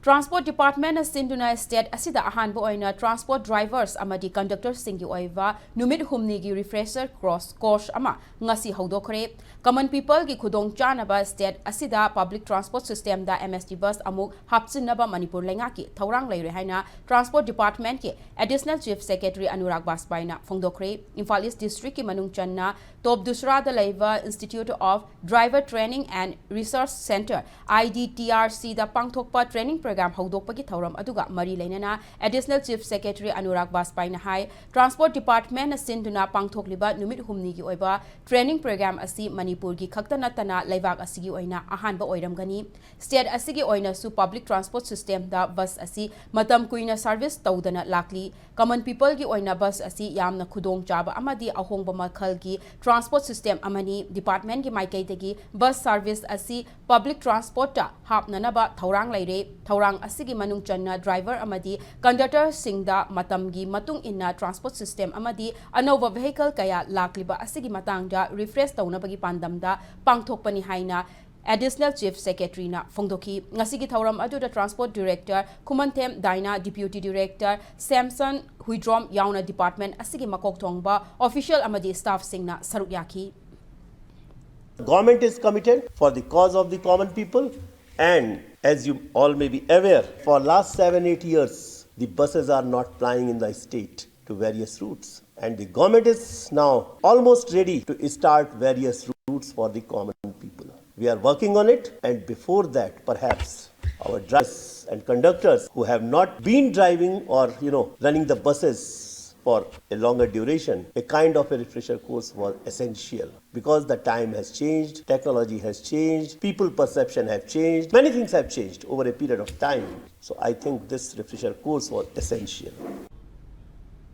Transport Department Sinduna State Asida Ahanbo Oina Transport Drivers Amadi Conductors Singi Oiva Numit Humnigi Refresher Cross Course Ama Ngasi Haudokre Common People Gi Kudong Chanaba State Asida Public Transport System da MST Bus Amuk Hapsinaba Manipur Lengaki Taurang Lay Rehaina Transport Department Ki Additional Chief Secretary Anurag Baspaina Fongdokre Imphal East District Ki Manung Channa Top Dusra da Laiva Institute of Driver Training and Research Center IDTRC da Pangthokpa Training Program Haudokpagi Thauram Aduga Mari Lainana Additional Chief Secretary Anurag Baspaina Hai Transport Department Sinduna Pangthokliba Numit Humni Gi Oiba Training Program Asi Manipur Gi Khakta Natana Laibak Asigi Oina Ahanba Oiramgani State Asigi Oina Su Public Transport System da Bus Asi Matam Kuina Service Taudana Lakli Common People Gi Oina Bus Asi Yamna Khudong Chaba Amadi Ahongba Makhal Gi Transport System Amani Department Gi Maikaitagi Bus Service Asi Public Transport ta Hapnanaba Thaurang Laire Thaurang Asigi Manung Channa Driver Amadi Conductor Singda Matamgi Matung Inna Transport System Amadi Anova Vehicle Kaya Lakliba Asigi Matangda Refresh Taunabagi Pandamda Pangthokpani Haina Additional Chief Secretary na Fongdoki Ngasigi Thauram Aduda Transport Director Kumantem Daina Deputy Director Samson Huidrom Yauna Department Asigi Makok Tongba Official Amadi Staff Singna Sarukyaki. Government is committed for the cause of the common people, and as you all may be aware, for last 7-8 years the buses are not plying in the state to various routes, and the government is now almost ready to start various routes for the common people. We are working on it, and before that perhaps our drivers and conductors who have not been driving or running the buses for a longer duration, a kind of a refresher course was essential, because the time has changed, technology has changed, people perception have changed, many things have changed over a period of time. So I think this refresher course was essential.